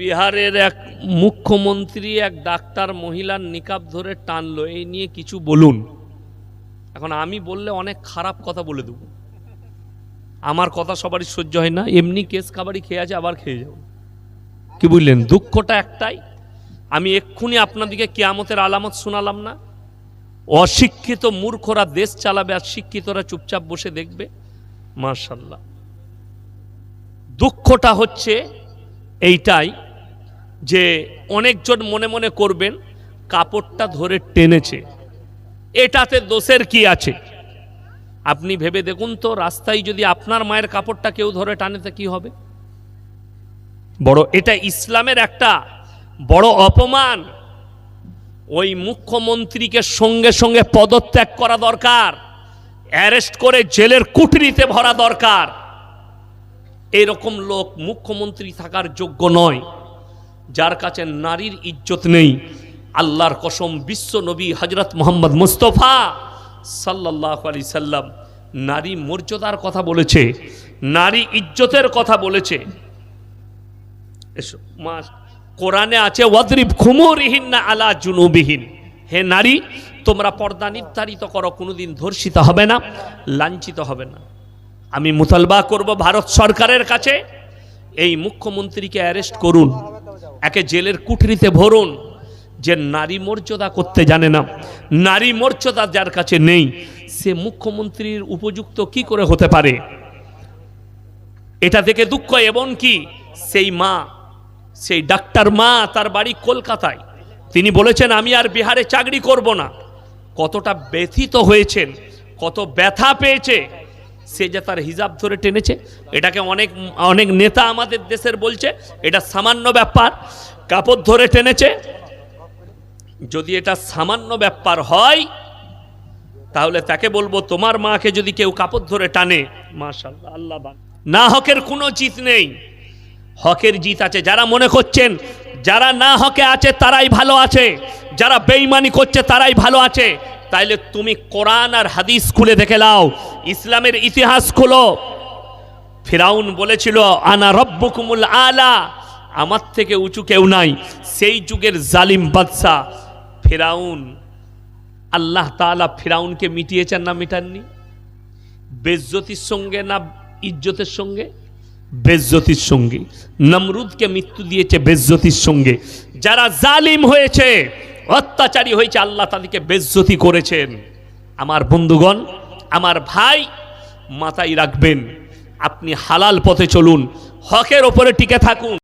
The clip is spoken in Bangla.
বিহারের এক মুখ্যমন্ত্রী এক ডাক্তার মহিলার নিকাব ধরে টানলো, এই নিয়ে কিছু বলুন। এখন আমি বললে অনেক খারাপ কথা বলে দেব, আমার কথা সবারই সহ্য হয় না। এমনি কেস খাবারই খেয়ে আছে, আবার খেয়ে যাব, কি বুঝলেন? দুঃখটা একটাই, আমি এক্ষুনি আপনাদিকে কিয়ামতের আলামত শোনালাম না? অশিক্ষিত মূর্খরা দেশ চালাবে আর শিক্ষিতরা চুপচাপ বসে দেখবে। মাশাআল্লাহ, দুঃখটা হচ্ছে এইটাই যে অনেকজন মনে মনে করবেন কাপড়টা ধরে টেনেছে, এটাতে দোষের কি আছে? আপনি ভেবে দেখুন তো, রাস্তায় যদি আপনার মায়ের কাপড়টা কেউ ধরে টানে তো কি হবে? বড় এটা ইসলামের একটা বড় অপমান। ওই মুখ্যমন্ত্রীকে সঙ্গে সঙ্গে পদত্যাগ করা দরকার, অ্যারেস্ট করে জেলের কুঠরিতে ভরা দরকার। এরকম লোক মুখ্যমন্ত্রী থাকার যোগ্য নয়, যার কাছে নারীর ইজ্জত নেই। আল্লাহর কসম, বিশ্ব নবী হযরত মুহাম্মদ মুস্তাফা সাল্লাল্লাহু আলাইহি সাল্লাম নারী মর্যাদার কথা বলেছে, নারী ইজ্জতের কথা বলেছে। কোরআনে আছে ওয়াদরিব খুমুরিহিন্না আলা জুনুবিহিন, হে নারী তোমরা পর্দা নির্ধারিত করো, কোনোদিন ধর্ষিত হবে না, লাঞ্ছিত হবে না। আমি মুতালবা করব ভারত সরকারের কাছে, এই মুখ্যমন্ত্রীকে অ্যারেস্ট করুন, একে জেলের কুঠরিতে ভরুন। যে নারী মর্যাদা করতে জানে না, নারী মর্যাদা যার কাছে নেই, সে মুখ্যমন্ত্রীর উপযুক্ত কি করে হতে পারে? এটা থেকে দুঃখ। এবং কি সেই মা, সেই ডাক্তার মা, তার বাড়ি কলকাতায়, তিনি বলেছেন আমি আর বিহারে চাকরি করব না। কতটা ব্যথিত হয়েছেন, কত ব্যথা পেয়েছে। সে যে তার হিজাব ধরে টেনেছে, এটাকে অনেক অনেক নেতা আমাদের দেশের বলছে এটা সামান্য ব্যাপার, কাপড় ধরে টেনেছে। যদি এটা সামান্য ব্যাপার হয় তাহলে তাকে বলবো তোমার মাকে যদি কেউ কাপড় ধরে টানে, মাশাআল্লাহ, আল্লাহ না, হকের কোনো জিত নেই, হকের জিত আছে। যারা মনে করছেন যারা না হকে আছে তারাই ভালো আছে, যারা বেঈমানি করছে তারাই ভালো আছে, তাইলে তুমি কোরআন আর হাদিস খুলে দেখে নাও, ইসলামের ইতিহাস খুলো। ফিরাউন বলেছিল আনা রব্বুকুমুল আলা, আমার থেকে উঁচু কেউ নাই। সেই যুগের জালিম বাদশা ফিরাউন, আল্লাহ তাআলা ফিরাউনকে মিটিয়েছেন না মিটাননি? বেজ্জতির সঙ্গে না ইজ্জতের সঙ্গে? বেজ্জতির সঙ্গে। নমরুদকে মৃত্যু দিয়েছে বেজ্জতির সঙ্গে। যারা জালিম হয়েছে, অত্যাচারী হয়েছে, আল্লাহ তাদেরকে বেজ্জতি করেছেন। আমার বন্ধুগণ, আমার ভাই, মাথায় রাখবেন, আপনি হালাল পথে চলুন, হকের ওপরে টিকে থাকুন।